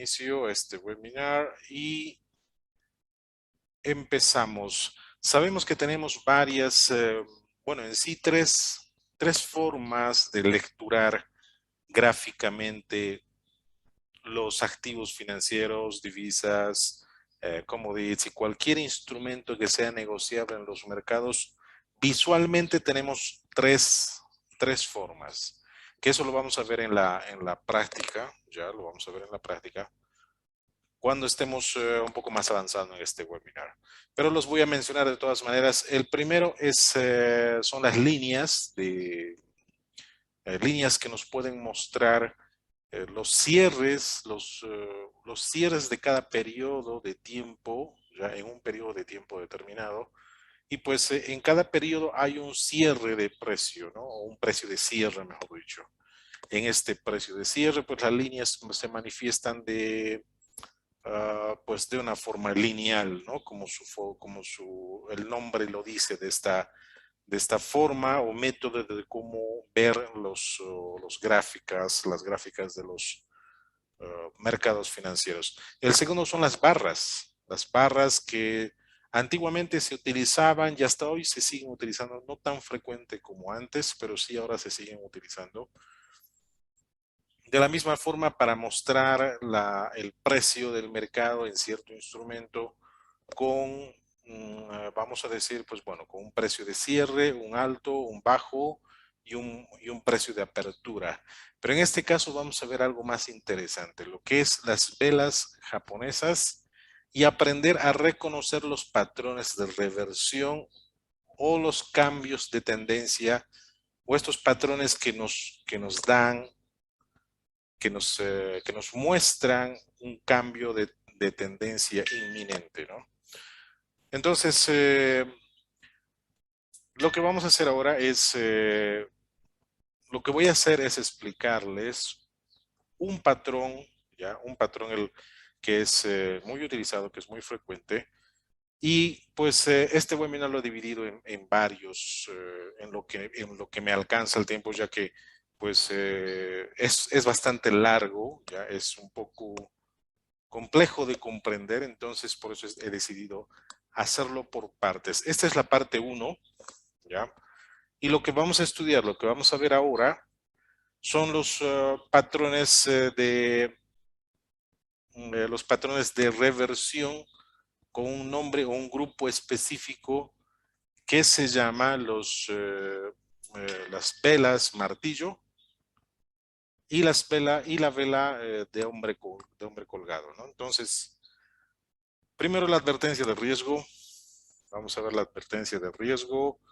inicio este webinar y empezamos. Sabemos que tenemos varias, bueno, en sí tres formas de lecturar gráficamente los activos financieros, divisas, commodities y cualquier instrumento que sea negociable en los mercados. Visualmente tenemos tres formas, que eso lo vamos a ver en la práctica, ya lo vamos a ver en la práctica, cuando estemos un poco más avanzando en este webinar. Pero los voy a mencionar de todas maneras. El primero son las líneas que nos pueden mostrar los cierres de cada periodo de tiempo, ya en un periodo de tiempo determinado, y pues en cada periodo hay un cierre de precio, ¿no? O un precio de cierre, mejor dicho. En este precio de cierre, pues las líneas se manifiestan pues de una forma lineal, ¿no? Como el nombre lo dice, de esta forma o método de cómo ver las gráficas de los mercados financieros. El segundo son las barras que antiguamente se utilizaban y hasta hoy se siguen utilizando, no tan frecuente como antes, pero sí ahora se siguen utilizando. De la misma forma, para mostrar el precio del mercado en cierto instrumento con, vamos a decir, pues bueno, con un precio de cierre, un alto, un bajo y un precio de apertura. Pero en este caso vamos a ver algo más interesante, lo que es las velas japonesas y aprender a reconocer los patrones de reversión o los cambios de tendencia o estos patrones que nos muestran un cambio de tendencia inminente, ¿no? Entonces, lo que vamos a hacer ahora lo que voy a hacer es explicarles un patrón, ¿ya? Un patrón que es muy utilizado, que es muy frecuente, y pues este webinar lo he dividido en varios, en lo que me alcanza el tiempo, ya que pues es bastante largo, ya es un poco complejo de comprender, entonces por eso he decidido hacerlo por partes. Esta es la parte 1, ¿ya? Y lo que vamos a estudiar, lo que vamos a ver ahora, son los patrones de reversión con un nombre o un grupo específico que se llama las velas martillo y la vela de hombre colgado, ¿no? Entonces, primero la advertencia de riesgo. Vamos a ver la advertencia de riesgo.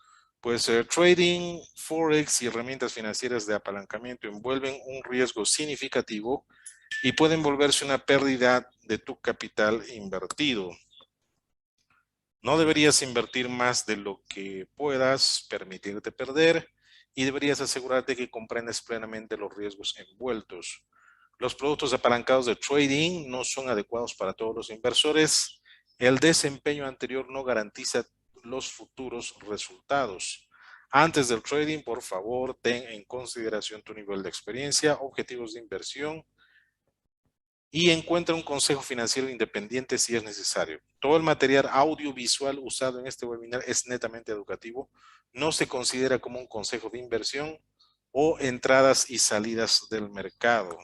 Pues trading, forex y herramientas financieras de apalancamiento envuelven un riesgo significativo y pueden volverse una pérdida de tu capital invertido. No deberías invertir más de lo que puedas permitirte perder y deberías asegurarte que comprendes plenamente los riesgos envueltos. Los productos apalancados de trading no son adecuados para todos los inversores. El desempeño anterior no garantiza los futuros resultados. Antes del trading, por favor, ten en consideración tu nivel de experiencia, objetivos de inversión y encuentra un consejo financiero independiente si es necesario. Todo el material audiovisual usado en este webinar es netamente educativo. No se considera como un consejo de inversión o entradas y salidas del mercado.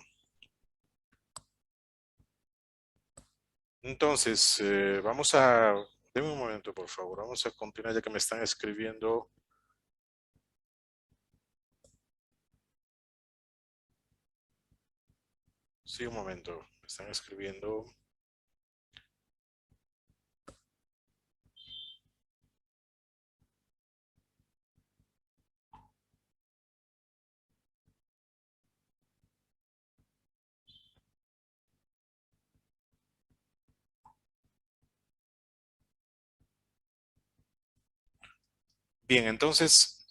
Entonces, denme un momento, por favor. Vamos a continuar ya que me están escribiendo. Sí, un momento. Me están escribiendo. Bien, entonces,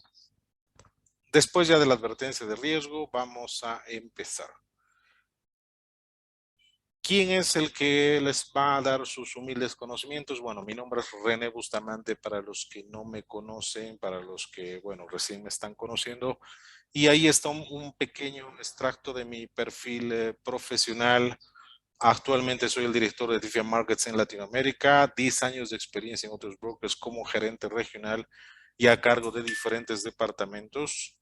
después ya de la advertencia de riesgo, vamos a empezar. ¿Quién es el que les va a dar sus humildes conocimientos? Bueno, mi nombre es René Bustamante para los que no me conocen, para los que, bueno, recién me están conociendo. Y ahí está un pequeño extracto de mi perfil profesional. Actualmente soy el director de DeFi Markets en Latinoamérica, 10 años de experiencia en otros brokers como gerente regional y a cargo de diferentes departamentos.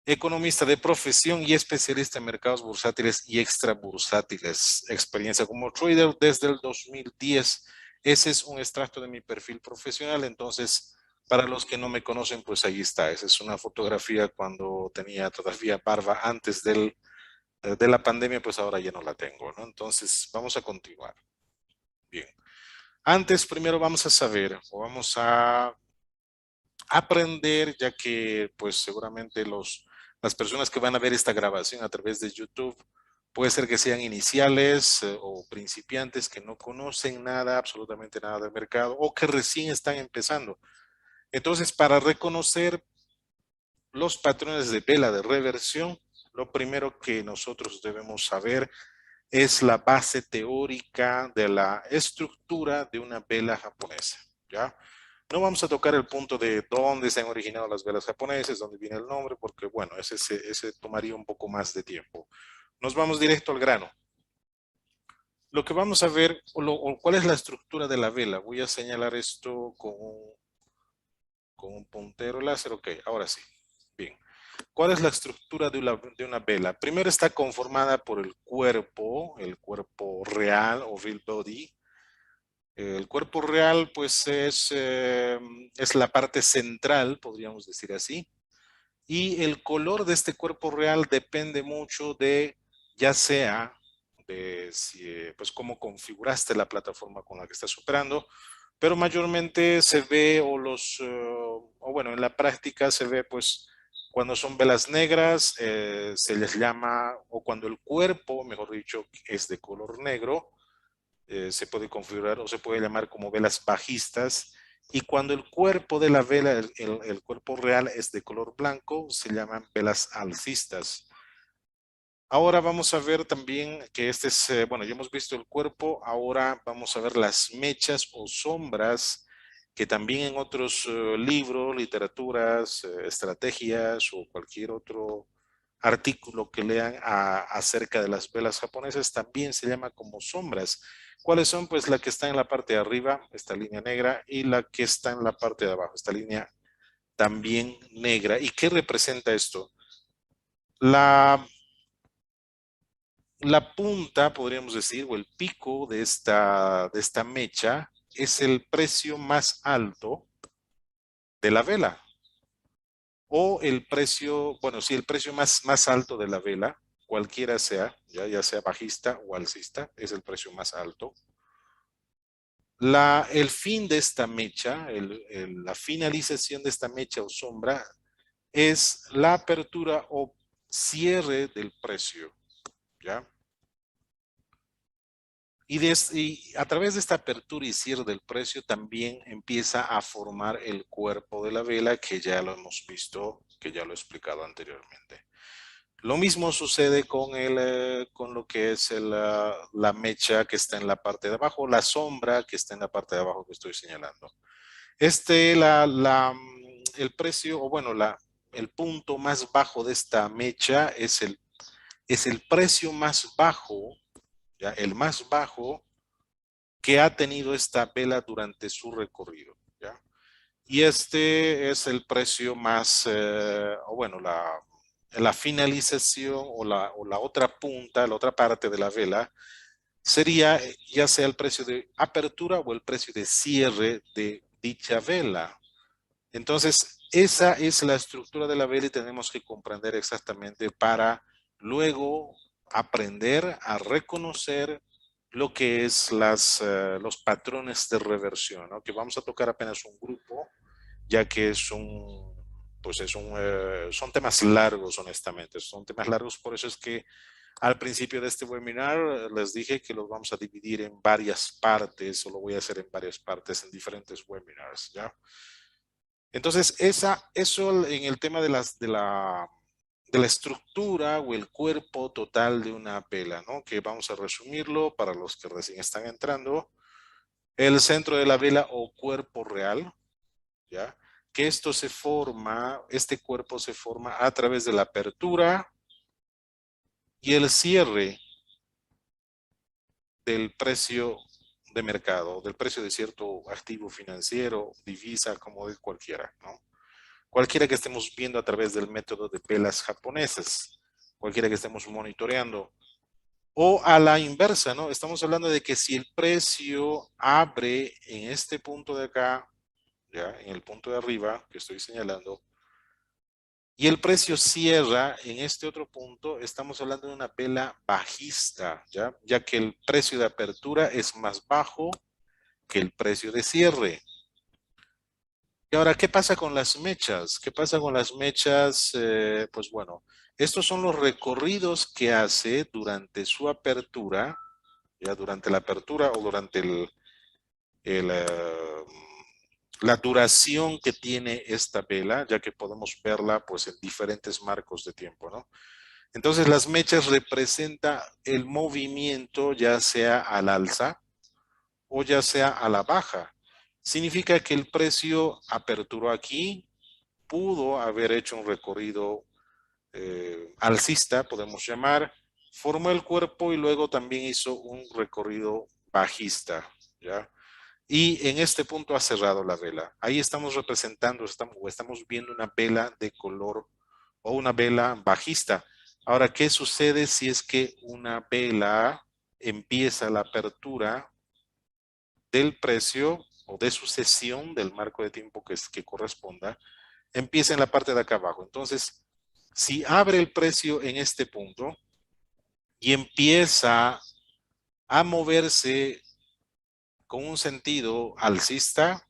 Economista de profesión y especialista en mercados bursátiles y extrabursátiles. Experiencia como trader desde el 2010. Ese es un extracto de mi perfil profesional. Entonces, para los que no me conocen, pues ahí está. Esa es una fotografía cuando tenía todavía barba antes de la pandemia, pues ahora ya no la tengo, ¿no? Entonces, vamos a continuar. Bien. Antes, primero vamos a saber o vamos a aprender, ya que pues seguramente las personas que van a ver esta grabación a través de YouTube, puede ser que sean iniciales o principiantes que no conocen nada, absolutamente nada del mercado o que recién están empezando. Entonces, para reconocer los patrones de vela de reversión, lo primero que nosotros debemos saber es la base teórica de la estructura de una vela japonesa, ¿ya? No vamos a tocar el punto de dónde se han originado las velas japonesas, dónde viene el nombre, porque bueno, ese tomaría un poco más de tiempo. Nos vamos directo al grano. Lo que vamos a ver, o cuál es la estructura de la vela. Voy a señalar esto con un puntero láser. Ok, ahora sí. Bien. ¿Cuál es la estructura de una vela? Primero está conformada por el cuerpo real o real body. El cuerpo real, pues, es la parte central, podríamos decir así. Y el color de este cuerpo real depende mucho de, ya sea, de si, pues, cómo configuraste la plataforma con la que estás operando, pero mayormente se ve, o bueno, en la práctica se ve, pues, cuando son velas negras, se les llama, o cuando el cuerpo, mejor dicho, es de color negro, se puede configurar o se puede llamar como velas bajistas. Y cuando el cuerpo de la vela, el cuerpo real es de color blanco, se llaman velas alcistas. Ahora vamos a ver también que este es, bueno, ya hemos visto el cuerpo, ahora vamos a ver las mechas o sombras que también en otros libros, literaturas, estrategias o cualquier otro artículo que lean acerca de las velas japonesas también se llama como sombras. ¿Cuáles son? Pues la que está en la parte de arriba, esta línea negra, y la que está en la parte de abajo, esta línea también negra. ¿Y qué representa esto? La La punta, podríamos decir, o el pico de esta mecha es el precio más alto de la vela. O el precio, bueno, sí, el precio más alto de la vela, cualquiera sea, ya sea bajista o alcista, es el precio más alto. El fin de esta mecha, la finalización de esta mecha o sombra, es la apertura o cierre del precio, ¿ya? Y a través de esta apertura y cierre del precio también empieza a formar el cuerpo de la vela que ya lo hemos visto, que ya lo he explicado anteriormente. Lo mismo sucede con lo que es la mecha que está en la parte de abajo, la sombra que está en la parte de abajo que estoy señalando. El precio, o bueno, el punto más bajo de esta mecha es el precio más bajo, ¿ya? El más bajo que ha tenido esta vela durante su recorrido, ¿ya? Y este es el precio más, o bueno, la finalización o la otra punta, la otra parte de la vela, sería ya sea el precio de apertura o el precio de cierre de dicha vela. Entonces, esa es la estructura de la vela y tenemos que comprender exactamente para luego aprender a reconocer lo que es los patrones de reversión, ¿no? Que vamos a tocar apenas un grupo, ya que son temas largos, honestamente, son temas largos, por eso es que al principio de este webinar les dije que los vamos a dividir en varias partes, o lo voy a hacer en varias partes, en diferentes webinars, ¿ya? Entonces, eso en el tema de la estructura o el cuerpo total de una vela, ¿no? Que vamos a resumirlo para los que recién están entrando. El centro de la vela o cuerpo real, ¿ya? Que este cuerpo se forma a través de la apertura y el cierre del precio de mercado, del precio de cierto activo financiero, divisa, como de cualquiera, ¿no? Cualquiera que estemos viendo a través del método de velas japonesas, cualquiera que estemos monitoreando. O a la inversa, ¿no? Estamos hablando de que si el precio abre en este punto de acá, ya, en el punto de arriba que estoy señalando, y el precio cierra en este otro punto, estamos hablando de una vela bajista, ya que el precio de apertura es más bajo que el precio de cierre. Y ahora, ¿qué pasa con las mechas? ¿Qué pasa con las mechas? Pues bueno, estos son los recorridos que hace durante su apertura, ya durante la apertura o durante el, la duración que tiene esta vela, ya que podemos verla pues en diferentes marcos de tiempo, ¿no? Entonces las mechas representan el movimiento ya sea al alza o ya sea a la baja. Significa que el precio aperturó aquí, pudo haber hecho un recorrido alcista, podemos llamar, formó el cuerpo y luego también hizo un recorrido bajista, ¿ya? Y en este punto ha cerrado la vela. Ahí estamos representando, estamos viendo una vela de color o una vela bajista. Ahora, ¿qué sucede si es que una vela empieza la apertura del precio o de su sesión del marco de tiempo que corresponda? Empieza en la parte de acá abajo. Entonces, si abre el precio en este punto y empieza a moverse con un sentido alcista,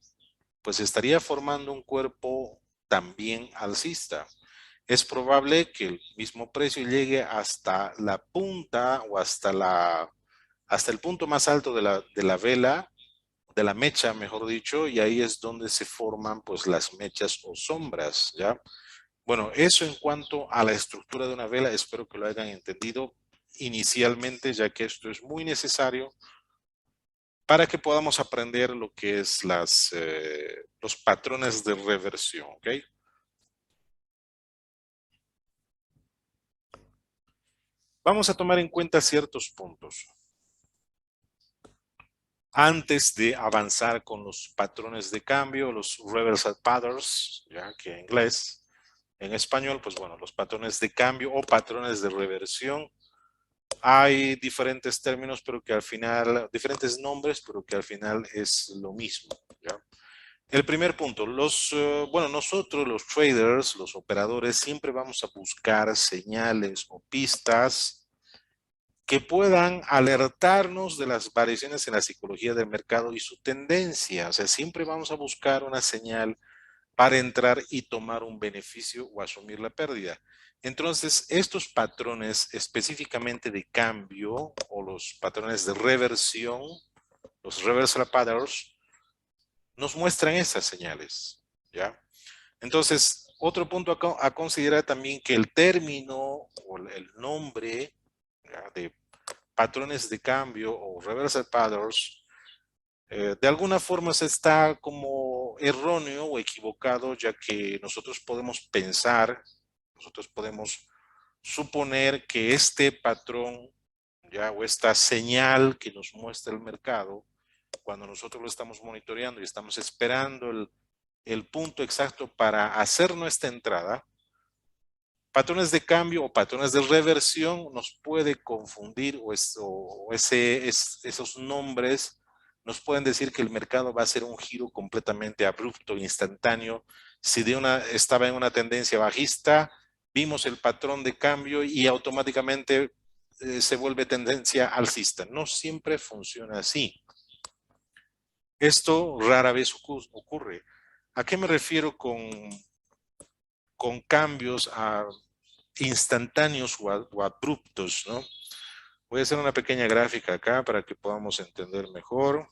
pues estaría formando un cuerpo también alcista. Es probable que el mismo precio llegue hasta la punta o hasta el punto más alto de la vela, de la mecha, mejor dicho, y ahí es donde se forman pues las mechas o sombras, ¿ya? Bueno, eso en cuanto a la estructura de una vela, espero que lo hayan entendido inicialmente, ya que esto es muy necesario para que podamos aprender lo que es los patrones de reversión, ¿ok? Vamos a tomar en cuenta ciertos puntos antes de avanzar con los patrones de cambio, los reversal patterns, ya que en inglés, en español, pues bueno, los patrones de cambio o patrones de reversión. Hay diferentes términos, pero que al final, diferentes nombres, pero que al final es lo mismo, ¿ya? El primer punto, bueno, nosotros los traders, los operadores, siempre vamos a buscar señales o pistas que puedan alertarnos de las variaciones en la psicología del mercado y su tendencia. O sea, siempre vamos a buscar una señal para entrar y tomar un beneficio o asumir la pérdida. Entonces, estos patrones específicamente de cambio o los patrones de reversión, los reversal patterns, nos muestran esas señales, ¿ya? Entonces, otro punto a considerar también que el término o el nombre, ¿ya?, de patrones de cambio o reversal patterns, de alguna forma se está como erróneo o equivocado, ya que nosotros podemos pensar, nosotros podemos suponer que este patrón, ya, o esta señal que nos muestra el mercado, cuando nosotros lo estamos monitoreando y estamos esperando el punto exacto para hacer nuestra entrada, patrones de cambio o patrones de reversión nos puede confundir esos nombres nos pueden decir que el mercado va a hacer un giro completamente abrupto, instantáneo. Si estaba en una tendencia bajista, vimos el patrón de cambio y automáticamente se vuelve tendencia alcista. No siempre funciona así. Esto rara vez ocurre. ¿A qué me refiero con cambios instantáneos o abruptos, ¿no? Voy a hacer una pequeña gráfica acá para que podamos entender mejor.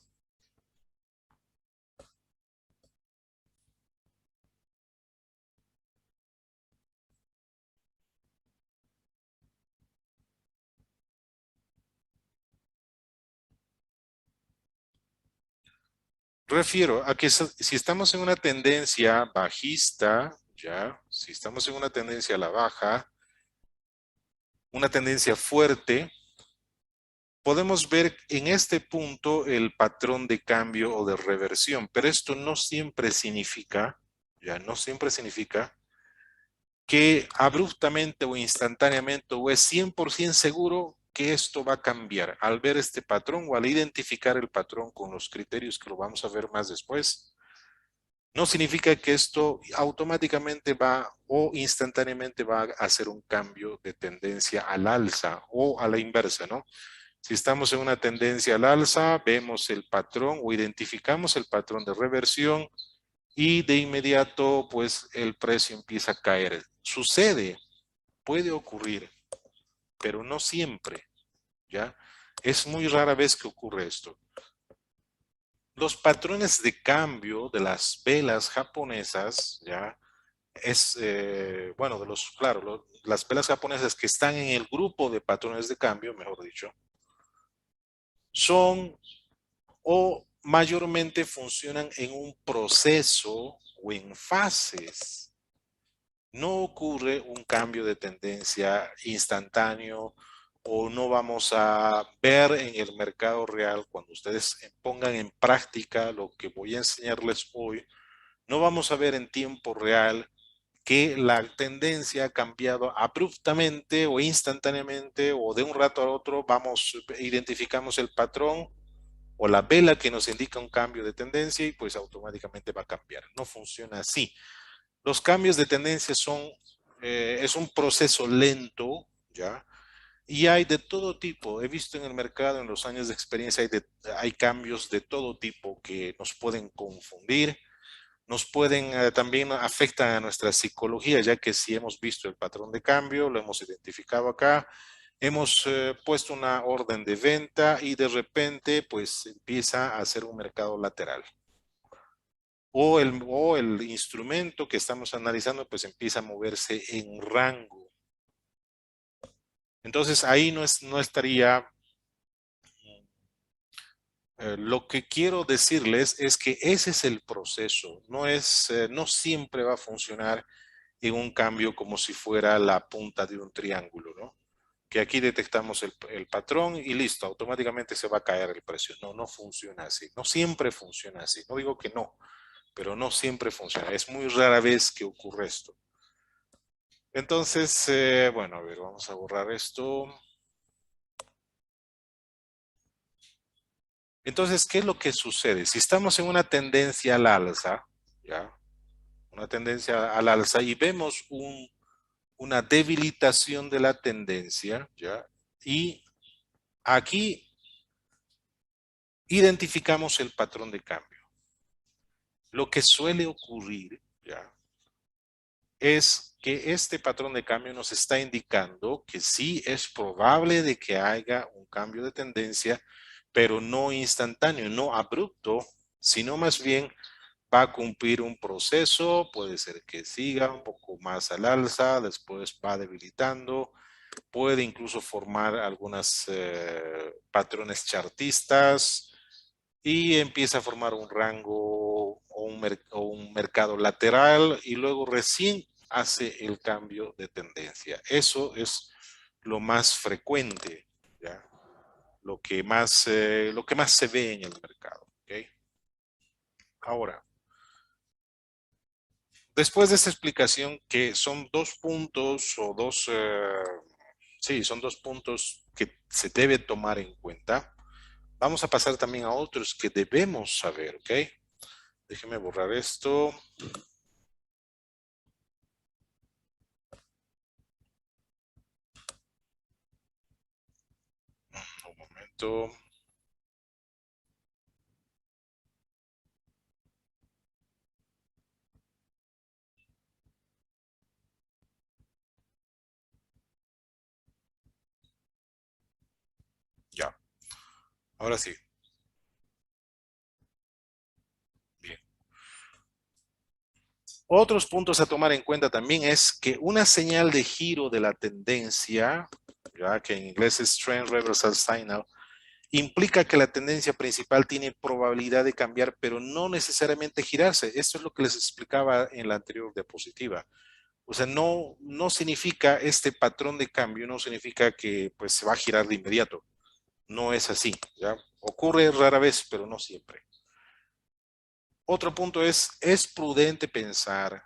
Refiero a que si estamos en una tendencia bajista, ya, si estamos en una tendencia a la baja, una tendencia fuerte, podemos ver en este punto el patrón de cambio o de reversión, pero esto no siempre significa, ya no siempre significa que abruptamente o instantáneamente o es 100% seguro que esto va a cambiar. Al ver este patrón o al identificar el patrón con los criterios que lo vamos a ver más después, no significa que esto automáticamente va o instantáneamente va a hacer un cambio de tendencia al alza o a la inversa, ¿no? Si estamos en una tendencia al alza, vemos el patrón o identificamos el patrón de reversión y de inmediato, pues el precio empieza a caer. Sucede, puede ocurrir, pero no siempre, ¿ya? Es muy rara vez que ocurre esto. Los patrones de cambio de las velas japonesas, ¿ya? Bueno, claro, las velas japonesas que están en el grupo de patrones de cambio, mejor dicho, son o mayormente funcionan en un proceso o en fases. No ocurre un cambio de tendencia instantáneo o no vamos a ver en el mercado real cuando ustedes pongan en práctica lo que voy a enseñarles hoy. No vamos a ver en tiempo real que la tendencia ha cambiado abruptamente o instantáneamente o de un rato a otro identificamos el patrón o la vela que nos indica un cambio de tendencia y pues automáticamente va a cambiar. No funciona así. Los cambios de tendencia es un proceso lento, ¿ya? Y hay de todo tipo. He visto en el mercado, en los años de experiencia, hay cambios de todo tipo que nos pueden confundir, nos pueden también afectan a nuestra psicología, ya que si hemos visto el patrón de cambio, lo hemos identificado acá, hemos puesto una orden de venta y de repente pues empieza a ser un mercado lateral. O el instrumento que estamos analizando pues empieza a moverse en rango. Entonces ahí no estaría. Lo que quiero decirles es que ese es el proceso, no siempre va a funcionar en un cambio como si fuera la punta de un triángulo, ¿no? Que aquí detectamos el patrón y listo, automáticamente se va a caer el precio. No, no funciona así, no siempre funciona así. No digo que no, pero no siempre funciona. Es muy rara vez que ocurre esto. Entonces, bueno, a ver, vamos a borrar esto. Entonces, ¿qué es lo que sucede? Si estamos en una tendencia al alza, ¿ya? Una tendencia al alza y vemos una debilitación de la tendencia, ¿ya? Y aquí identificamos el patrón de cambio. Lo que suele ocurrir, ¿ya? Es que este patrón de cambio nos está indicando que sí es probable de que haya un cambio de tendencia, pero no instantáneo, no abrupto, sino más bien va a cumplir un proceso, puede ser que siga un poco más al alza, después va debilitando, puede incluso formar algunos patrones chartistas y empieza a formar un rango o un mercado lateral y luego recién hace el cambio de tendencia. Eso es lo más frecuente, ¿ya? Lo que más se ve en el mercado. ¿Okay? Ahora, después de esta explicación, que son dos puntos o sí, son dos puntos que se debe tomar en cuenta. Vamos a pasar también a otros que debemos saber, ¿ok? Déjeme borrar esto. Un momento. Ya, ahora sí. Bien. Otros puntos a tomar en cuenta también es que una señal de giro de la tendencia, ya que en inglés es trend reversal signal, implica que la tendencia principal tiene probabilidad de cambiar, pero no necesariamente girarse. Esto es lo que les explicaba en la anterior diapositiva. O sea, no significa este patrón de cambio, no significa que pues se va a girar de inmediato. no es así, ¿ya? Ocurre rara vez, pero no siempre. Otro punto es prudente pensar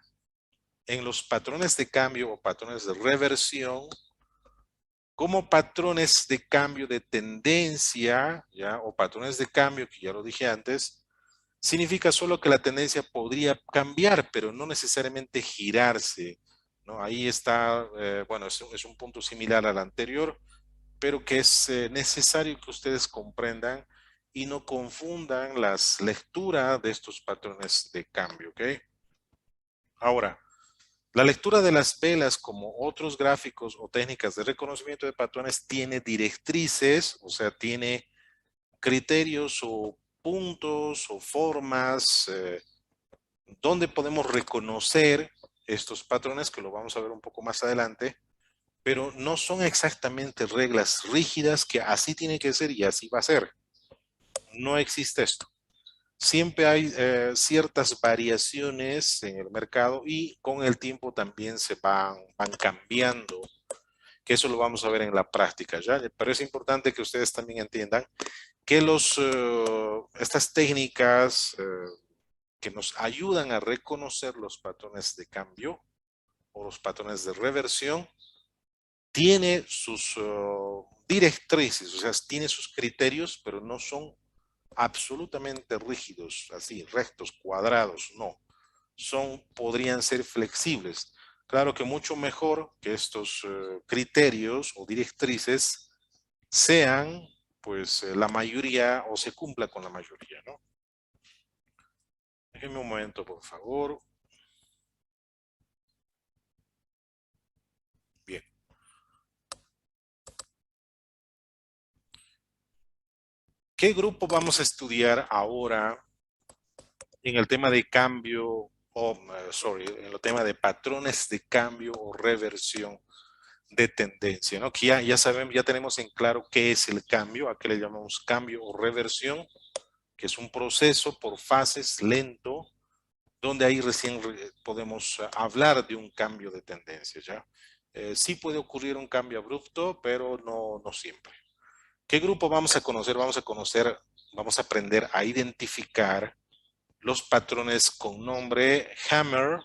en los patrones de cambio o patrones de reversión como patrones de cambio de tendencia, ¿ya? O patrones de cambio, que ya lo dije antes, significa solo que la tendencia podría cambiar, pero no necesariamente girarse, ¿no? Ahí está, bueno, es un punto similar al anterior, pero que es necesario que ustedes comprendan y no confundan las lecturas de estos patrones de cambio, ¿ok? Ahora, la lectura de las velas como otros gráficos o técnicas de reconocimiento de patrones tiene directrices, o sea, tiene criterios o puntos o formas donde podemos reconocer estos patrones, que lo vamos a ver un poco más adelante, pero no son exactamente reglas rígidas que así tiene que ser y así va a ser. No existe esto. Siempre hay ciertas variaciones en el mercado y con el tiempo también se van cambiando, que eso lo vamos a ver en la práctica, ¿ya? Pero es importante que ustedes también entiendan que estas técnicas que nos ayudan a reconocer los patrones de cambio o los patrones de reversión, tiene sus directrices, o sea, tiene sus criterios, pero no son absolutamente rígidos, así, rectos, cuadrados, no. Podrían ser flexibles. Claro que mucho mejor que estos criterios o directrices sean, pues, la mayoría o se cumpla con la mayoría, ¿no? Déjenme un momento, por favor. Bien. ¿Qué grupo vamos a estudiar ahora en el tema de cambio, en el tema de patrones de cambio o reversión de tendencia, ¿no? Que ya sabemos, ya tenemos en claro qué es el cambio, a qué le llamamos cambio o reversión, que es un proceso por fases lento, donde ahí recién podemos hablar de un cambio de tendencia, ¿ya? Sí puede ocurrir un cambio abrupto, pero no siempre. ¿Qué grupo vamos a conocer? Vamos a aprender a identificar los patrones con nombre hammer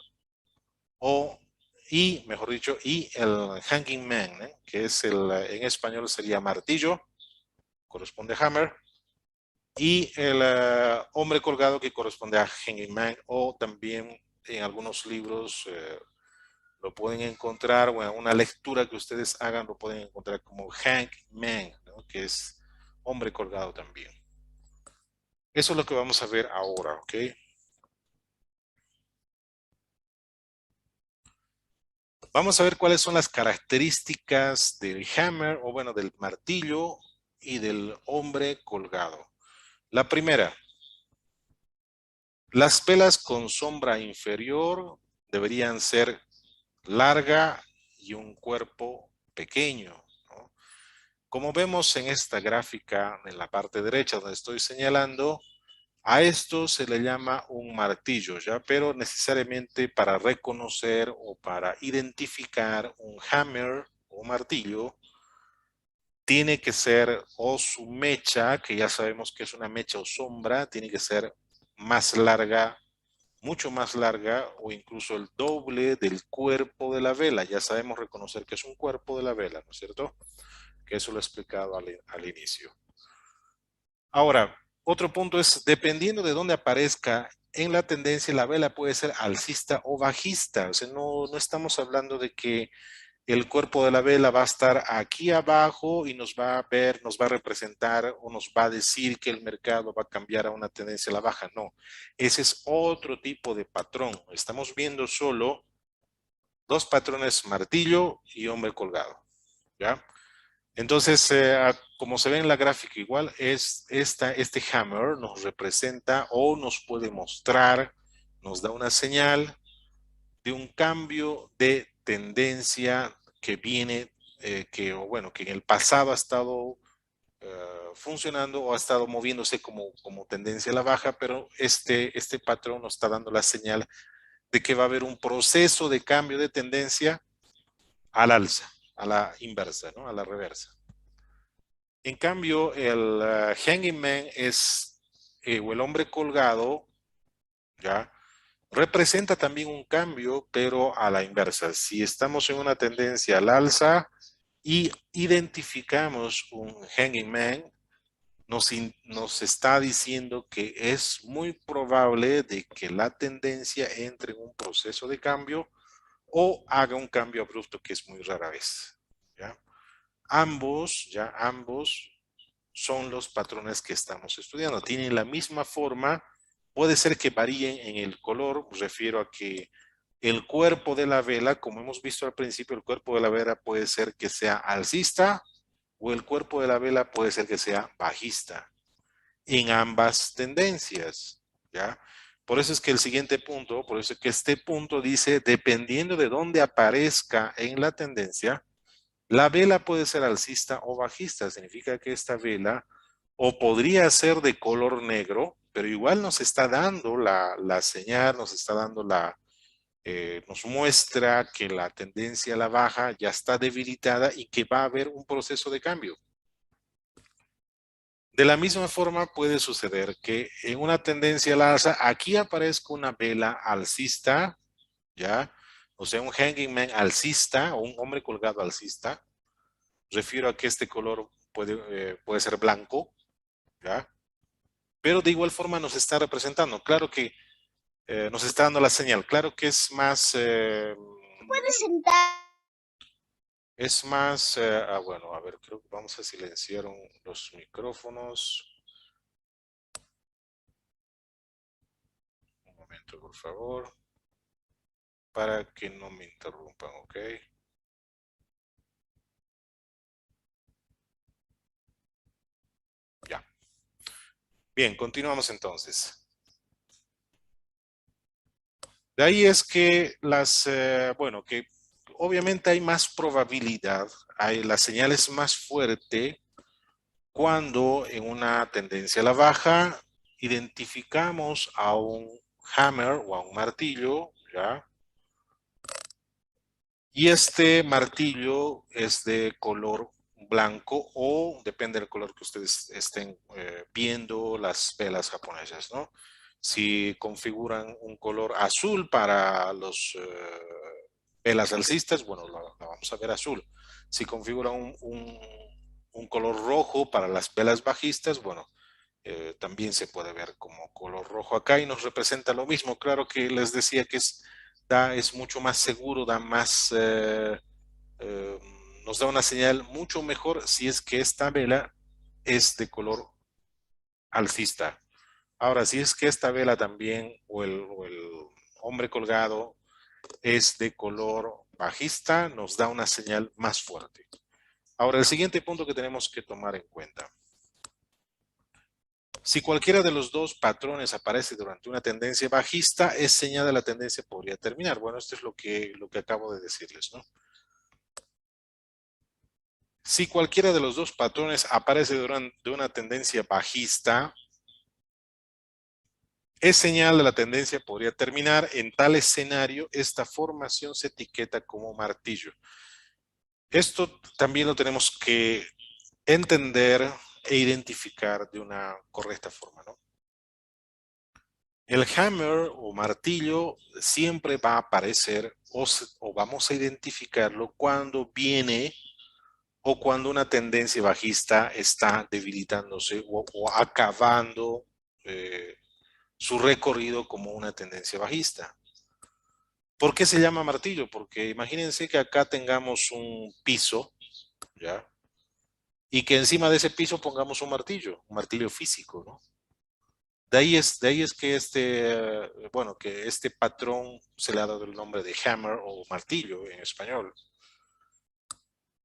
mejor dicho, y el hanging man, que es en español sería martillo, corresponde a hammer, y el hombre colgado que corresponde a hanging man, o también en algunos libros lo pueden encontrar, o en una lectura que ustedes hagan lo pueden encontrar como hangman, ¿no? Que es hombre colgado también. Eso es lo que vamos a ver ahora, ¿ok? Vamos a ver cuáles son las características del hammer, o bueno, del martillo y del hombre colgado. La primera, las velas con sombra inferior deberían ser larga y un cuerpo pequeño, ¿no? Como vemos en esta gráfica, en la parte derecha donde estoy señalando, a esto se le llama un martillo, ¿ya? Pero necesariamente para reconocer o para identificar un hammer o martillo, tiene que ser o su mecha, que ya sabemos que es una mecha o sombra, tiene que ser más larga, mucho más larga, o incluso el doble del cuerpo de la vela. Ya sabemos reconocer que es un cuerpo de la vela, ¿no es cierto? Que eso lo he explicado al inicio. Ahora, otro punto es, dependiendo de dónde aparezca en la tendencia, la vela puede ser alcista o bajista. O sea, no estamos hablando de que el cuerpo de la vela va a estar aquí abajo y nos va a ver, nos va a representar o nos va a decir que el mercado va a cambiar a una tendencia a la baja. No, ese es otro tipo de patrón. Estamos viendo solo dos patrones, martillo y hombre colgado, ¿ya? Entonces, como se ve en la gráfica igual, este hammer nos representa o nos puede mostrar, nos da una señal de un cambio de tendencia que viene, que en el pasado ha estado funcionando o ha estado moviéndose como tendencia a la baja, pero este patrón nos está dando la señal de que va a haber un proceso de cambio de tendencia al alza, a la inversa, ¿no? A la reversa. En cambio, el hanging man es, o el hombre colgado, ¿ya? Representa también un cambio, pero a la inversa. Si estamos en una tendencia al alza y identificamos un hanging man, nos está diciendo que es muy probable de que la tendencia entre en un proceso de cambio o haga un cambio abrupto, que es muy rara vez. ¿Ya? Ambos son los patrones que estamos estudiando. Tienen la misma forma, puede ser que varíen en el color, me refiero a que el cuerpo de la vela, como hemos visto al principio, el cuerpo de la vela puede ser que sea alcista o el cuerpo de la vela puede ser que sea bajista en ambas tendencias, ¿ya? Por eso es que el siguiente punto, por eso es que este punto dice, dependiendo de dónde aparezca en la tendencia, la vela puede ser alcista o bajista. Significa que esta vela o podría ser de color negro, pero igual nos está dando la señal, nos está dando nos muestra que la tendencia a la baja ya está debilitada y que va a haber un proceso de cambio. De la misma forma puede suceder que en una tendencia al alza, aquí aparezca una vela alcista, ¿ya? O sea, un hanging man alcista o un hombre colgado alcista. Refiero a que este color puede ser blanco, ¿ya? Pero de igual forma nos está representando. Claro que nos está dando la señal. Claro que es más... ¿Puedes sentar? Es más... bueno, a ver, creo que vamos a silenciar los micrófonos. Un momento, por favor. Para que no me interrumpan, ¿ok? Ya. Bien, continuamos entonces. De ahí es que bueno, que obviamente hay más probabilidad, la señal es más fuerte cuando en una tendencia a la baja identificamos a un hammer o a un martillo, ¿ya? Y este martillo es de color blanco o depende del color que ustedes estén viendo las velas japonesas, ¿no? Si configuran un color azul para los velas alcistas, bueno, la vamos a ver azul. Si configuran un color rojo para las velas bajistas, bueno, también se puede ver como color rojo acá y nos representa lo mismo. Claro que les decía que es mucho más seguro, da más, eh, nos da una señal mucho mejor si es que esta vela es de color alcista. Ahora, si es que esta vela también o el hombre colgado es de color bajista, nos da una señal más fuerte. Ahora, el siguiente punto que tenemos que tomar en cuenta. Si cualquiera de los dos patrones aparece durante una tendencia bajista, es señal de la tendencia podría terminar. Bueno, esto es lo que acabo de decirles, ¿no? Si cualquiera de los dos patrones aparece durante una tendencia bajista, es señal de la tendencia podría terminar. En tal escenario, esta formación se etiqueta como martillo. Esto también lo tenemos que entender e identificar de una correcta forma, ¿no? El hammer o martillo siempre va a aparecer o vamos a identificarlo cuando viene o cuando una tendencia bajista está debilitándose o acabando su recorrido como una tendencia bajista. ¿Por qué se llama martillo? Porque imagínense que acá tengamos un piso, ¿ya? Y que encima de ese piso pongamos un martillo físico, ¿no? De ahí es que bueno, que este patrón se le ha dado el nombre de hammer o martillo en español.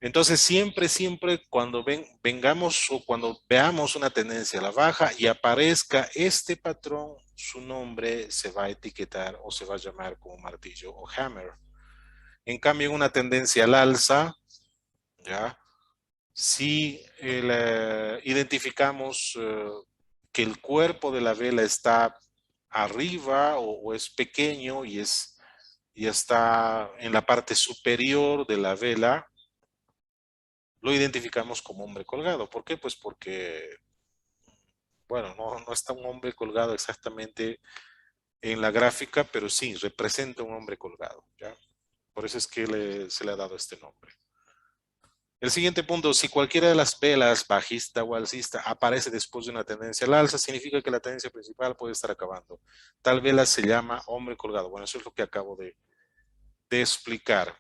Entonces, siempre cuando vengamos o cuando veamos una tendencia a la baja y aparezca este patrón, su nombre se va a etiquetar o se va a llamar como martillo o hammer. En cambio, en una tendencia al alza, ¿ya? Si identificamos que el cuerpo de la vela está arriba o es pequeño y está en la parte superior de la vela, lo identificamos como hombre colgado. ¿Por qué? Pues porque, bueno, no está un hombre colgado exactamente en la gráfica, pero sí representa un hombre colgado, ¿ya? Por eso es que se le ha dado este nombre. El siguiente punto, si cualquiera de las velas, bajista o alcista, aparece después de una tendencia al alza, significa que la tendencia principal puede estar acabando. Tal vela se llama hombre colgado. Bueno, eso es lo que acabo de explicar.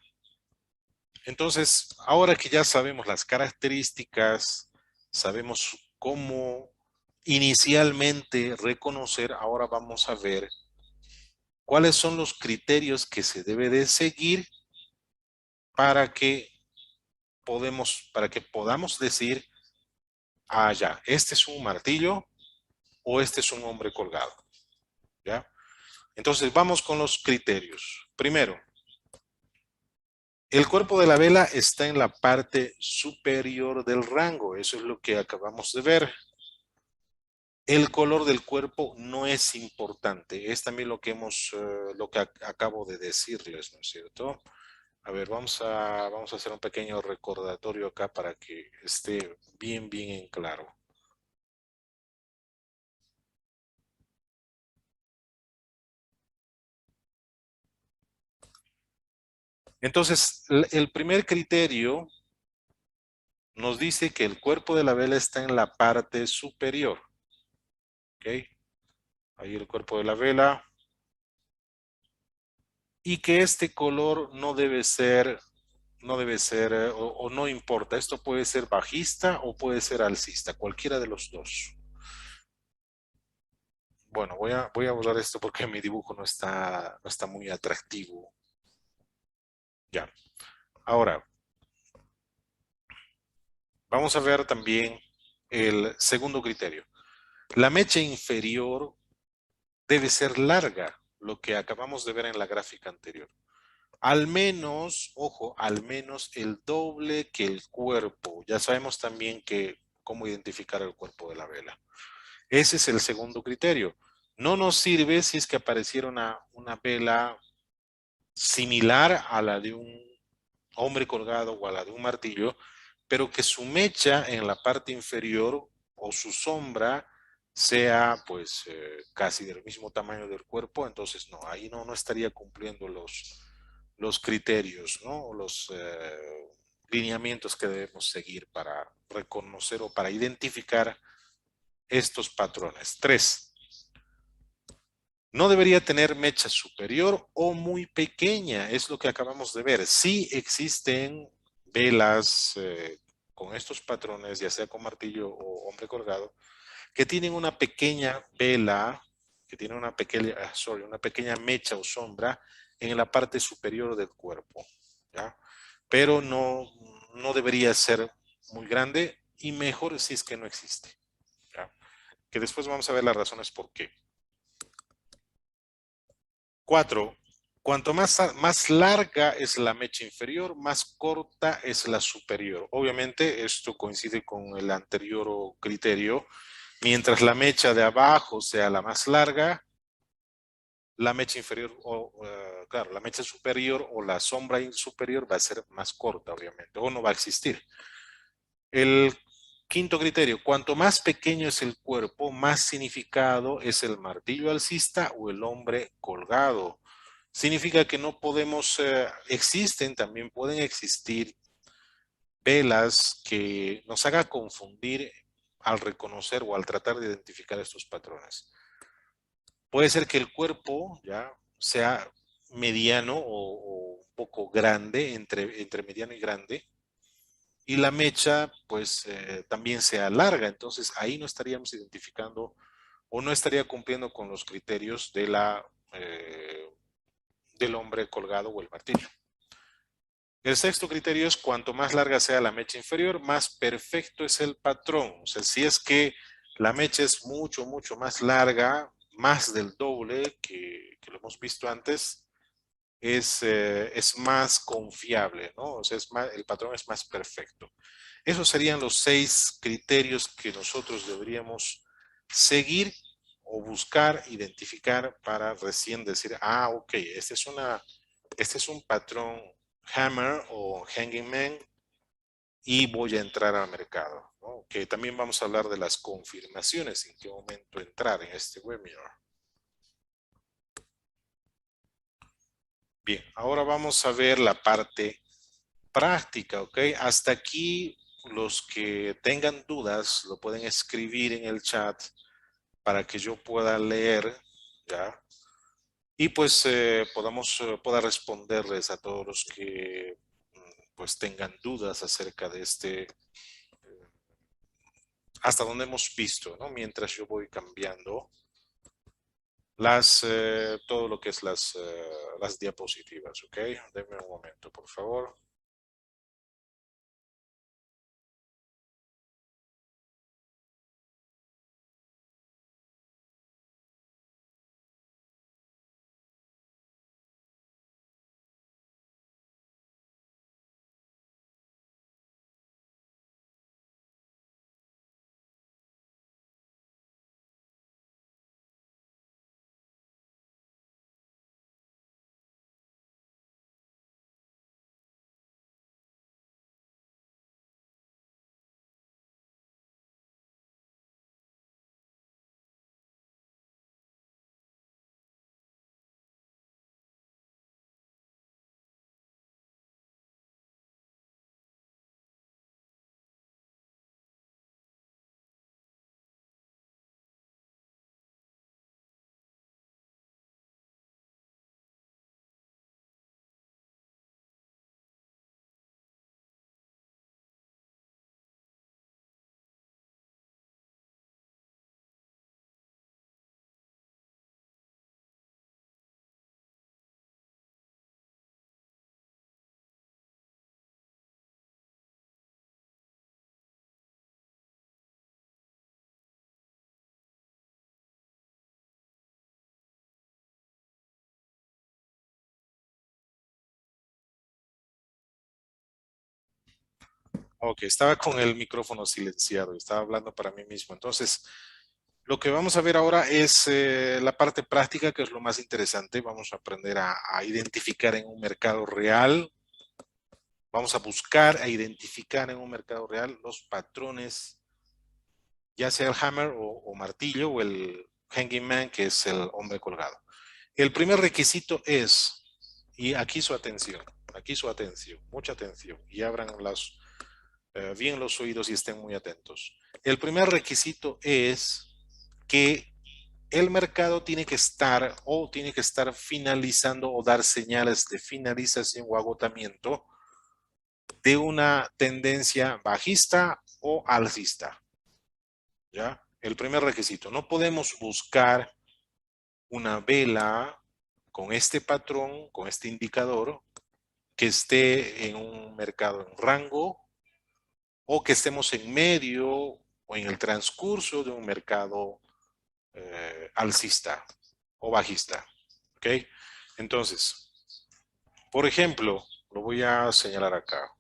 Entonces, ahora que ya sabemos las características, sabemos cómo inicialmente reconocer, ahora vamos a ver cuáles son los criterios que se debe de seguir para que podamos decir, ah, ya, este es un martillo o este es un hombre colgado, ¿ya? Entonces, vamos con los criterios. Primero, el cuerpo de la vela está en la parte superior del rango, eso es lo que acabamos de ver. El color del cuerpo no es importante, es también lo que lo que acabo de decirles, ¿no es cierto? A ver, vamos a hacer un pequeño recordatorio acá para que esté bien en claro. Entonces, el primer criterio nos dice que el cuerpo de la vela está en la parte superior. ¿Ok? Ahí el cuerpo de la vela. Y que este color no debe ser, o no importa. Esto puede ser bajista o puede ser alcista, cualquiera de los dos. Bueno, voy a borrar esto porque mi dibujo no está muy atractivo. Ya. Ahora, vamos a ver también el segundo criterio. La mecha inferior debe ser larga, lo que acabamos de ver en la gráfica anterior. Al menos, ojo, al menos el doble que el cuerpo. Ya sabemos también cómo identificar el cuerpo de la vela. Ese es el segundo criterio. No nos sirve si es que apareciera una vela similar a la de un hombre colgado o a la de un martillo, pero que su mecha en la parte inferior o su sombra sea pues casi del mismo tamaño del cuerpo, entonces no, ahí no estaría cumpliendo los criterios, ¿no? O los lineamientos que debemos seguir para reconocer o para identificar estos patrones. 3. No debería tener mecha superior o muy pequeña, es lo que acabamos de ver. Sí existen velas con estos patrones, ya sea con martillo o hombre colgado, que tienen una pequeña vela, que tiene una pequeña mecha o sombra en la parte superior del cuerpo, ¿ya? Pero no debería ser muy grande y mejor si es que no existe, ¿ya? Que después vamos a ver las razones por qué. 4. Cuanto más larga es la mecha inferior, más corta es la superior. Obviamente esto coincide con el anterior criterio. Mientras la mecha de abajo sea la más larga, la mecha inferior, claro, la mecha superior o la sombra superior va a ser más corta, obviamente, o no va a existir. El quinto criterio, cuanto más pequeño es el cuerpo, más significado es el martillo alcista o el hombre colgado. Significa que no podemos, también pueden existir velas que nos haga confundir al reconocer o al tratar de identificar estos patrones. Puede ser que el cuerpo ya sea mediano o un poco grande, entre mediano y grande, y la mecha pues también sea larga, entonces ahí no estaríamos identificando o no estaría cumpliendo con los criterios del hombre colgado o el martillo. El sexto criterio es cuanto más larga sea la mecha inferior, más perfecto es el patrón. O sea, si es que la mecha es mucho más larga, más del doble que lo hemos visto antes, es más confiable, ¿no? O sea, el patrón es más perfecto. Esos serían los 6 criterios que nosotros deberíamos seguir o buscar, identificar para recién decir, ah, ok, este es un patrón hammer o hanging man y voy a entrar al mercado, ¿no? Que también vamos a hablar de las confirmaciones, en qué momento entrar en este webinar. Bien, ahora vamos a ver la parte práctica, ¿ok? Hasta aquí los que tengan dudas lo pueden escribir en el chat para que yo pueda leer, ¿ya? Y pues pueda responderles a todos los que pues tengan dudas acerca de hasta donde hemos visto, ¿no? Mientras yo voy cambiando todo lo que es las diapositivas, ¿ok? Denme un momento, por favor. Ok, estaba con el micrófono silenciado, estaba hablando para mí mismo. Entonces, lo que vamos a ver ahora es la parte práctica, que es lo más interesante. Vamos a aprender a identificar en un mercado real. Vamos a buscar e identificar en un mercado real los patrones, ya sea el hammer o martillo o el hanging man, que es el hombre colgado. El primer requisito es, y aquí su atención, mucha atención, y abran bien los oídos y estén muy atentos. El primer requisito es que el mercado tiene que estar finalizando o dar señales de finalización o agotamiento de una tendencia bajista o alcista. ¿Ya? El primer requisito. No podemos buscar una vela con este patrón, con este indicador, que esté en un mercado en rango o que estemos en medio o en el transcurso de un mercado alcista o bajista. ¿Ok? Entonces, por ejemplo, lo voy a señalar acá.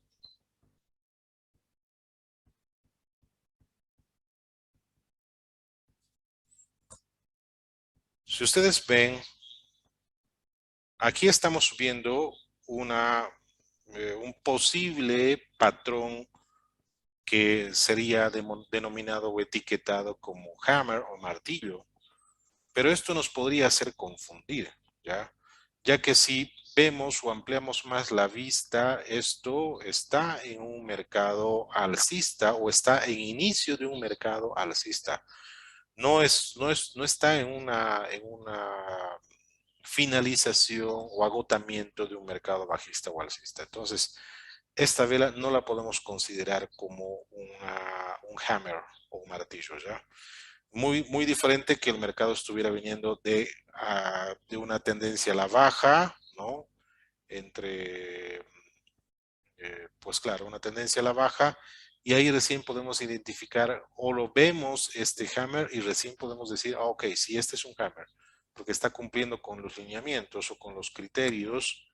Si ustedes ven, aquí estamos viendo un posible patrón que sería denominado o etiquetado como hammer o martillo. Pero esto nos podría hacer confundir, ¿ya? Ya que si vemos o ampliamos más la vista, esto está en un mercado alcista o está en inicio de un mercado alcista. No está en una finalización o agotamiento de un mercado bajista o alcista. Entonces, esta vela no la podemos considerar como un hammer o un martillo, ¿ya? Muy, muy diferente que el mercado estuviera viniendo de una tendencia a la baja, ¿no? Entre, pues claro, una tendencia a la baja, y ahí recién podemos identificar o lo vemos este hammer y recién podemos decir, ah, ok, sí, este es un hammer, porque está cumpliendo con los lineamientos o con los criterios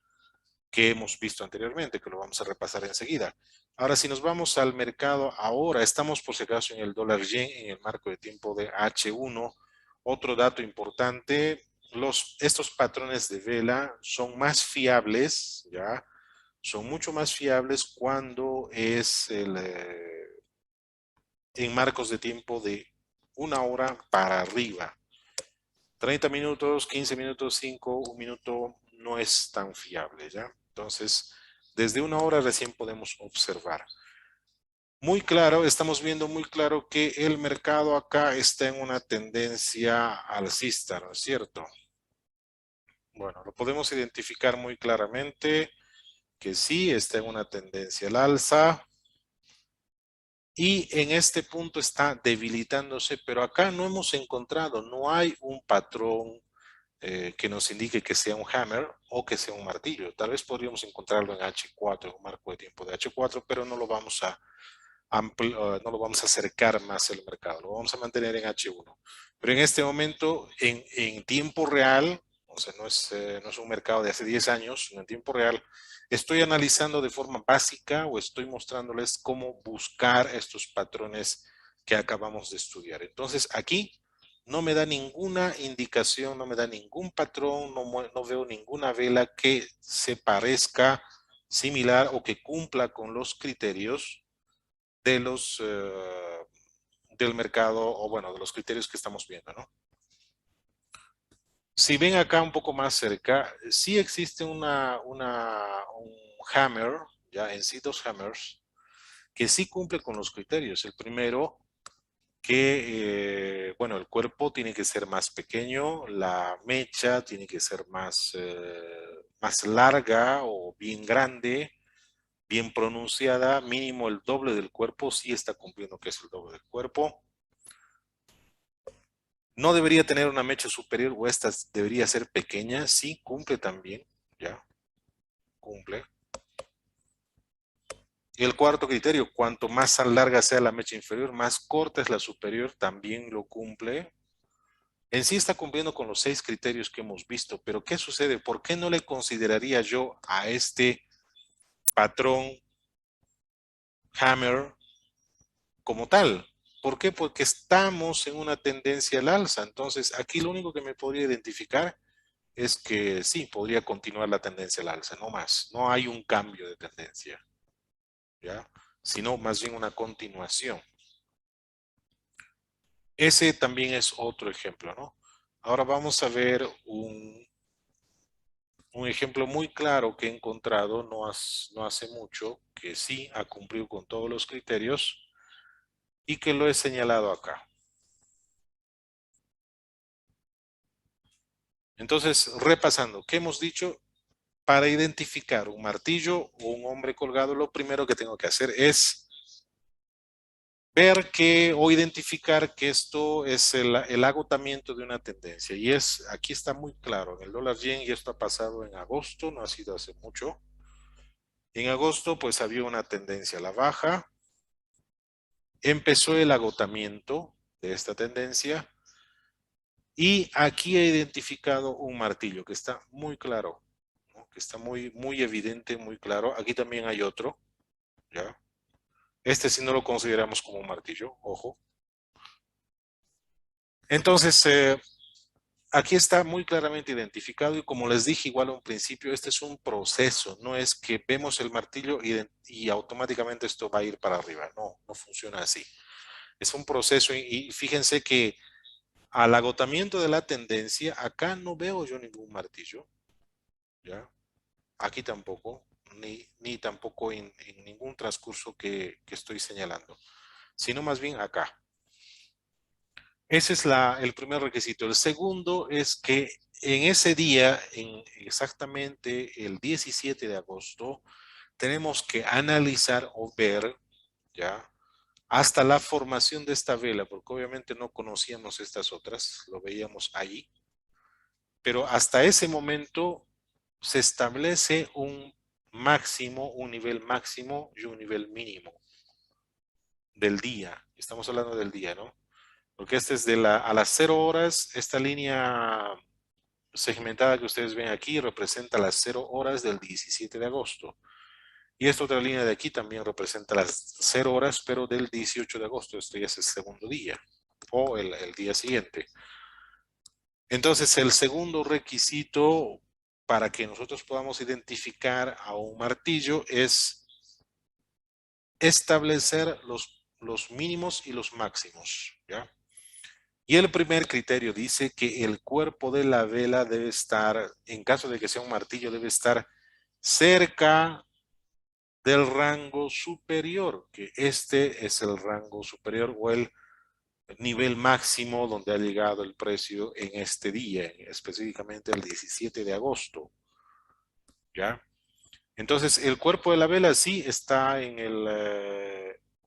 que hemos visto anteriormente, que lo vamos a repasar enseguida. Ahora, si nos vamos al mercado, ahora estamos por si acaso en el dólar yen en el marco de tiempo de H1. Otro dato importante, estos patrones de vela son más fiables, ¿ya? son mucho más fiables cuando es en marcos de tiempo de 1 hora para arriba. 30 minutos, 15 minutos, 5, 1 minuto no es tan fiable, ¿ya? Entonces, desde 1 hora recién podemos observar. Muy claro, estamos viendo muy claro que el mercado acá está en una tendencia alcista, ¿no es cierto? Bueno, lo podemos identificar muy claramente que sí está en una tendencia al alza y en este punto está debilitándose, pero acá no hemos encontrado, no hay un patrón que nos indique que sea un hammer o que sea un martillo. Tal vez podríamos encontrarlo en H4, en un marco de tiempo de H4, pero no lo vamos a no lo vamos a acercar más al mercado, lo vamos a mantener en H1. Pero en este momento, en tiempo real, o sea, no es un mercado de hace 10 años, sino en tiempo real, estoy analizando de forma básica o estoy mostrándoles cómo buscar estos patrones que acabamos de estudiar. Entonces, aquí no me da ninguna indicación, no me da ningún patrón, no veo ninguna vela que se parezca similar o que cumpla con los criterios de del mercado o bueno, de los criterios que estamos viendo, ¿no? Si ven acá un poco más cerca, sí existe un hammer, ya en sí 2 hammers, que sí cumple con los criterios. El primero, que, bueno, el cuerpo tiene que ser más pequeño, la mecha tiene que ser más larga o bien grande, bien pronunciada, mínimo el doble del cuerpo, sí está cumpliendo que es el doble del cuerpo. No debería tener una mecha superior o esta debería ser pequeña, sí, cumple también, ya, cumple. Y el cuarto criterio, cuanto más larga sea la mecha inferior, más corta es la superior, también lo cumple. En sí está cumpliendo con los 6 criterios que hemos visto, pero ¿qué sucede? ¿Por qué no le consideraría yo a este patrón hammer como tal? ¿Por qué? Porque estamos en una tendencia al alza. Entonces, aquí lo único que me podría identificar es que sí, podría continuar la tendencia al alza, no más. No hay un cambio de tendencia, ¿ya? Sino más bien una continuación. Ese también es otro ejemplo, ¿no? Ahora vamos a ver un ejemplo muy claro que he encontrado no hace mucho, que sí ha cumplido con todos los criterios y que lo he señalado acá. Entonces, repasando, ¿qué hemos dicho? Para identificar un martillo o un hombre colgado, lo primero que tengo que hacer es ver que o identificar que esto es el agotamiento de una tendencia. Y aquí está muy claro, en el dólar yen, y esto ha pasado en agosto, no ha sido hace mucho. En agosto, pues había una tendencia a la baja. Empezó el agotamiento de esta tendencia. Y aquí he identificado un martillo que está muy claro, ¿no? Que está muy evidente, muy claro. Aquí también hay otro, ¿ya? Este sí no lo consideramos como un martillo, ojo. Entonces, aquí está muy claramente identificado y como les dije igual a un principio, este es un proceso, no es que vemos el martillo y automáticamente esto va a ir para arriba, no, no funciona así. Es un proceso y fíjense que al agotamiento de la tendencia, acá no veo yo ningún martillo, ¿ya? Aquí tampoco, ni tampoco en ningún transcurso que estoy señalando, sino más bien acá. Ese es el primer requisito. El segundo es que en ese día, exactamente el 17 de agosto, tenemos que analizar o ver, ¿ya? Hasta la formación de esta vela, porque obviamente no conocíamos estas otras, lo veíamos ahí, pero hasta ese momento se establece un máximo, un nivel máximo y un nivel mínimo del día. Estamos hablando del día, ¿no? Porque este es a las 0 horas, esta línea segmentada que ustedes ven aquí representa las 0 horas del 17 de agosto. Y esta otra línea de aquí también representa las 0 horas, pero del 18 de agosto. Esto ya es el segundo día o el día siguiente. Entonces, el segundo requisito para que nosotros podamos identificar a un martillo es establecer los mínimos y los máximos, ¿ya? Y el primer criterio dice que el cuerpo de la vela debe estar, en caso de que sea un martillo, debe estar cerca del rango superior, que este es el rango superior o el nivel máximo donde ha llegado el precio en este día, específicamente el 17 de agosto, ¿ya? Entonces, el cuerpo de la vela sí está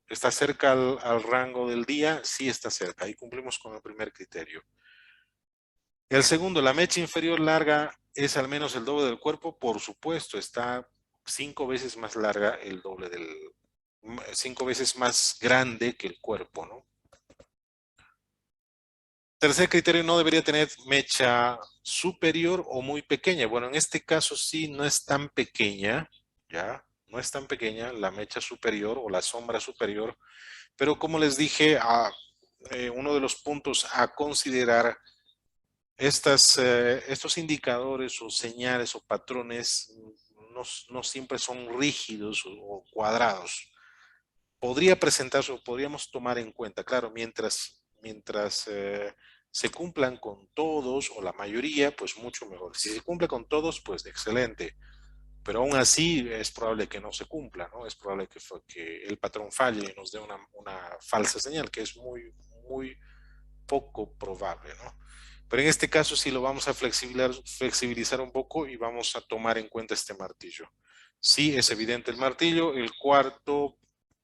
está cerca al rango del día, sí está cerca, ahí cumplimos con el primer criterio. El segundo, la mecha inferior larga es al menos el doble del cuerpo, por supuesto, está 5 veces más larga, el doble 5 veces más grande que el cuerpo, ¿no? Tercer criterio, no debería tener mecha superior o muy pequeña. Bueno, en este caso sí no es tan pequeña, ¿ya? No es tan pequeña la mecha superior o la sombra superior, pero como les dije, uno de los puntos a considerar, estos indicadores o señales o patrones no siempre son rígidos o cuadrados. Podría presentarse o podríamos tomar en cuenta, claro, mientras se cumplan con todos o la mayoría, pues mucho mejor. Si se cumple con todos, pues excelente. Pero aún así es probable que no se cumpla, ¿no? Es probable que el patrón falle y nos dé una falsa señal, que es muy, muy poco probable, ¿no? Pero en este caso sí lo vamos a flexibilizar un poco y vamos a tomar en cuenta este martillo. Sí, es evidente el martillo. El cuarto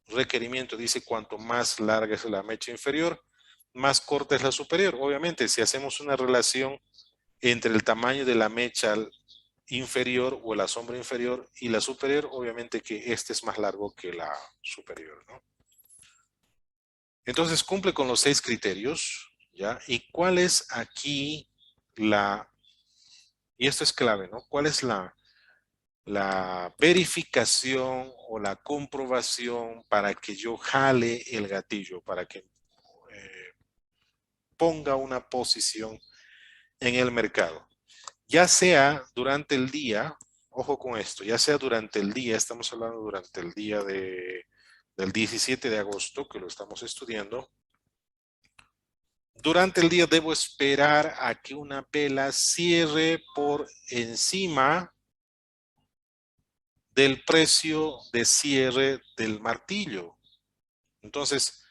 requerimiento dice cuanto más larga es la mecha inferior, más corta es la superior. Obviamente, si hacemos una relación entre el tamaño de la mecha inferior o la sombra inferior y la superior, obviamente que este es más largo que la superior, ¿no? Entonces cumple con los 6 criterios, ¿ya? ¿Y cuál es aquí y esto es clave, ¿no? ¿Cuál es la verificación o la comprobación para que yo jale el gatillo, para que ponga una posición en el mercado? Ya sea durante el día, ojo con esto, ya sea durante el día, estamos hablando durante el día del 17 de agosto, que lo estamos estudiando. Durante el día debo esperar a que una vela cierre por encima del precio de cierre del martillo. Entonces,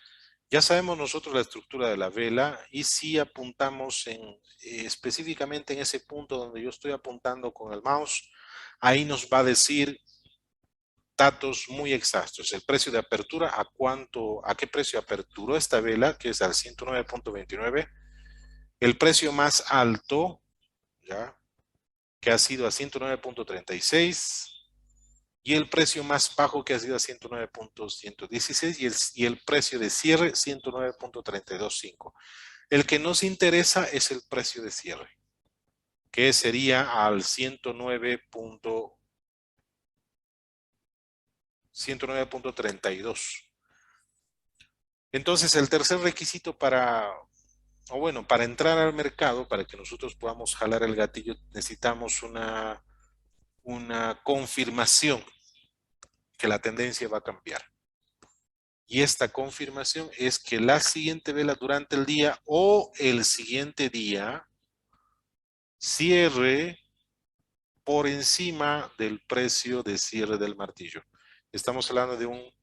ya sabemos nosotros la estructura de la vela y si apuntamos específicamente en ese punto donde yo estoy apuntando con el mouse, ahí nos va a decir datos muy exactos. El precio de apertura, a qué precio aperturó esta vela, que es al 109.29. El precio más alto, ¿ya?, que ha sido a 109.36 y el precio más bajo que ha sido a 109.116 y el precio de cierre 109.325. El que nos interesa es el precio de cierre, que sería al 109.32. Entonces, el tercer requisito para entrar al mercado, para que nosotros podamos jalar el gatillo, necesitamos una confirmación que la tendencia va a cambiar. Y esta confirmación es que la siguiente vela durante el día o el siguiente día cierre por encima del precio de cierre del martillo. Estamos hablando de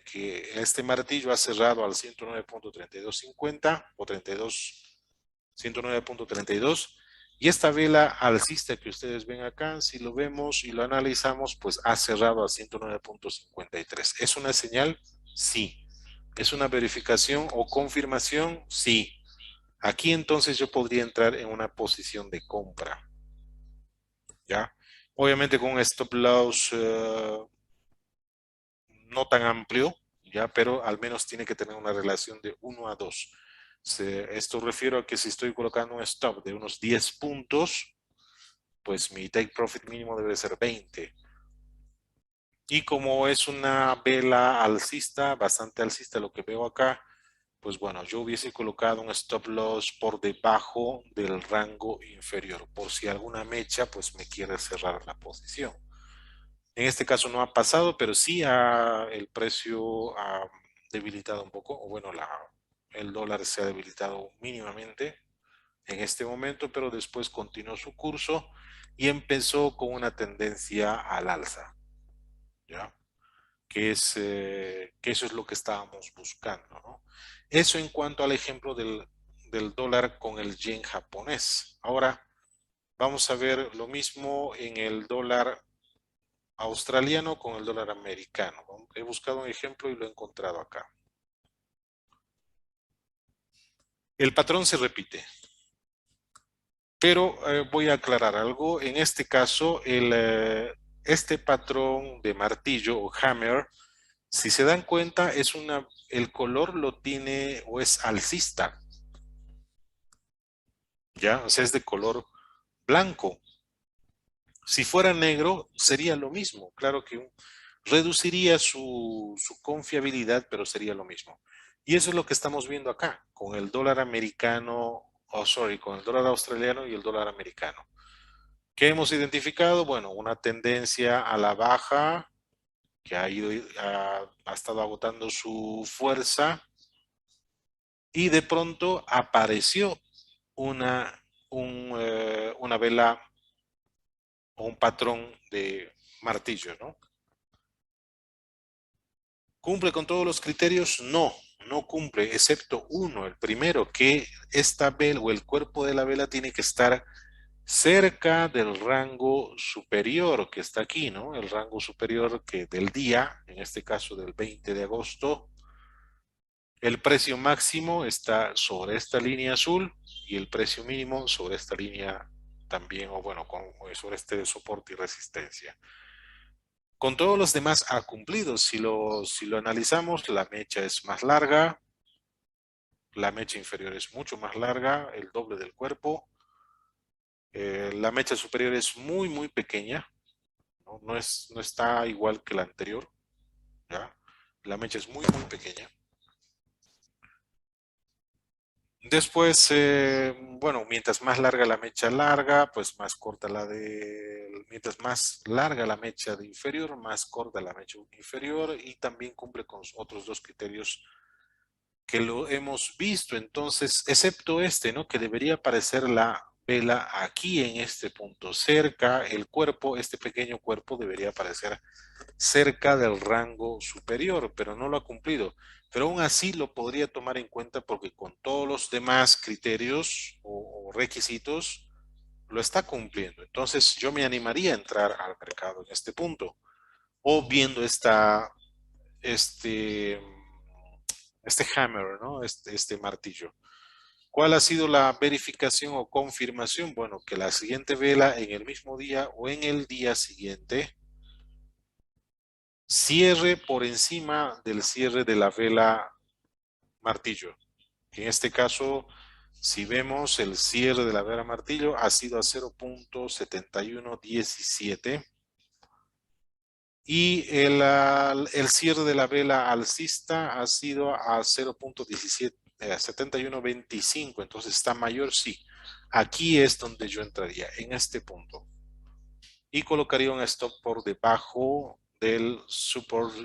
que este martillo ha cerrado al 109.3250 o 109.32 y esta vela alcista que ustedes ven acá, si lo vemos y lo analizamos, pues ha cerrado a 109.53. ¿Es una señal? Sí. ¿Es una verificación o confirmación? Sí. Aquí entonces yo podría entrar en una posición de compra, ¿ya? Obviamente con un stop loss no tan amplio, ¿ya? Pero al menos tiene que tener una relación de 1 a 2. Esto refiero a que si estoy colocando un stop de unos 10 puntos, pues mi take profit mínimo debe ser 20. Y como es una vela alcista, bastante alcista lo que veo acá, pues bueno, yo hubiese colocado un stop loss por debajo del rango inferior, por si alguna mecha pues me quiere cerrar la posición. En este caso no ha pasado, pero sí el precio ha debilitado un poco, o bueno, el dólar se ha debilitado mínimamente en este momento, pero después continuó su curso y empezó con una tendencia al alza, ¿ya? Que eso es lo que estábamos buscando, ¿no? Eso en cuanto al ejemplo del dólar con el yen japonés. Ahora vamos a ver lo mismo en el dólar australiano con el dólar americano. He buscado un ejemplo y lo he encontrado acá. El patrón se repite, pero voy a aclarar algo. En este caso, este patrón de martillo o hammer, si se dan cuenta, el color lo tiene o es alcista, ¿ya? O sea, es de color blanco. Si fuera negro, sería lo mismo. Claro que reduciría su confiabilidad, pero sería lo mismo. Y eso es lo que estamos viendo acá, con el dólar americano, con el dólar australiano y el dólar americano. ¿Qué hemos identificado? Bueno, una tendencia a la baja que ha estado agotando su fuerza y de pronto apareció una vela o un patrón de martillo, ¿no? ¿Cumple con todos los criterios? No, no cumple, excepto uno, el primero, que esta vela o el cuerpo de la vela tiene que estar cerca del rango superior que está aquí, ¿no? El rango superior que del día, en este caso del 20 de agosto, el precio máximo está sobre esta línea azul y el precio mínimo sobre esta línea también, o bueno, sobre este soporte y resistencia. Con todos los demás ha cumplido. Si lo analizamos, la mecha es más larga, la mecha inferior es mucho más larga, el doble del cuerpo. La mecha superior es muy, muy pequeña, ¿no? No está igual que la anterior, ¿ya? La mecha es muy, muy pequeña. Después, bueno, mientras más larga la mecha larga, pues más corta mientras más larga la mecha de inferior, más corta la mecha inferior y también cumple con otros dos criterios que lo hemos visto. Entonces, excepto este, ¿no? Que debería aparecer la vela aquí en este punto, cerca el cuerpo, este pequeño cuerpo debería aparecer cerca del rango superior, pero no lo ha cumplido. Pero aún así lo podría tomar en cuenta porque con todos los demás criterios o requisitos lo está cumpliendo. Entonces yo me animaría a entrar al mercado en este punto o viendo este, este hammer, ¿no? Este martillo. ¿Cuál ha sido la verificación o confirmación? Bueno, que la siguiente vela en el mismo día o en el día siguiente cierre por encima del cierre de la vela martillo. En este caso, si vemos el cierre de la vela martillo ha sido a 0.7117 y el cierre de la vela alcista ha sido a 0.7125, entonces está mayor, sí. Aquí es donde yo entraría, en este punto. Y colocaría un stop por debajo del soporte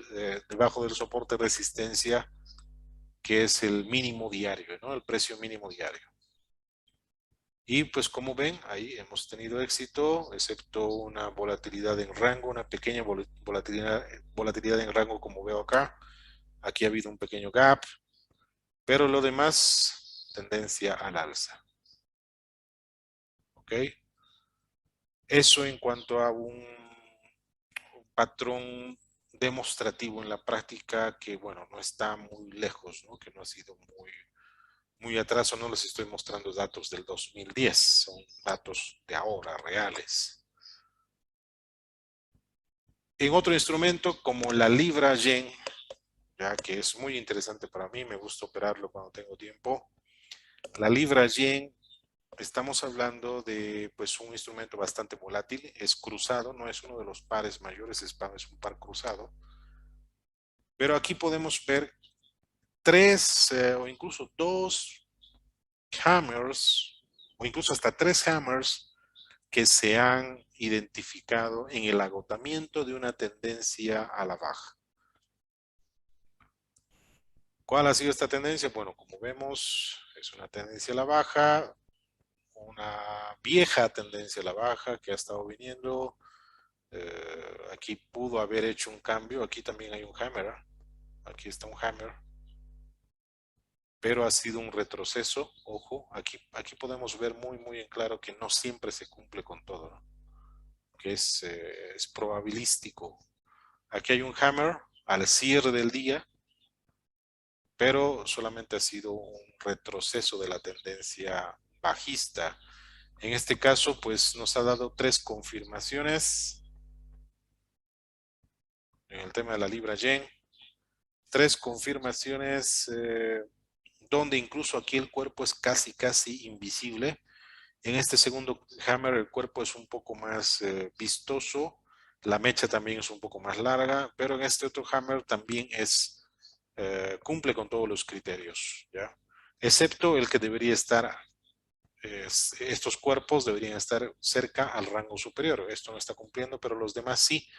de resistencia, que es el mínimo diario, ¿no? El precio mínimo diario. Y pues como ven, ahí hemos tenido éxito, excepto una volatilidad en rango, una pequeña volatilidad en rango como veo acá. Aquí ha habido un pequeño gap, pero lo demás, tendencia al alza. ¿Ok? Eso en cuanto a un patrón demostrativo en la práctica que, bueno, no está muy lejos, ¿no? Que no ha sido muy atrás, o no les estoy mostrando datos del 2010, son datos de ahora, reales. En otro instrumento como la libra yen, ya que es muy interesante para mí, me gusta operarlo cuando tengo tiempo. La libra yen, estamos hablando de pues un instrumento bastante volátil, es cruzado, no es uno de los pares mayores, es un par cruzado. Pero aquí podemos ver 3 o incluso 2 hammers o incluso hasta 3 hammers que se han identificado en el agotamiento de una tendencia a la baja. ¿Cuál ha sido esta tendencia? Bueno, como vemos, es una tendencia a la baja, una vieja tendencia a la baja que ha estado viniendo. Aquí pudo haber hecho un cambio, aquí también hay un hammer, aquí está un hammer, pero ha sido un retroceso. Ojo, aquí podemos ver muy en claro que no siempre se cumple con todo, ¿no? Que es probabilístico. Aquí hay un hammer al cierre del día, pero solamente ha sido un retroceso de la tendencia bajista. En este caso, pues nos ha dado 3 confirmaciones en el tema de la libra yen, 3 confirmaciones donde incluso aquí el cuerpo es casi invisible. En este segundo hammer el cuerpo es un poco más vistoso, la mecha también es un poco más larga, pero en este otro hammer también cumple con todos los criterios, ¿ya? Excepto el que debería estar, estos cuerpos deberían estar cerca al rango superior. Esto no está cumpliendo, pero los demás sí.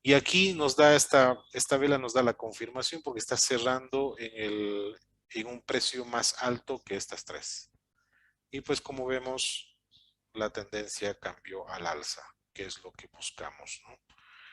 Y aquí nos da esta vela nos da la confirmación porque está cerrando en un precio más alto que estas 3. Y pues como vemos, la tendencia cambió al alza, que es lo que buscamos, ¿no?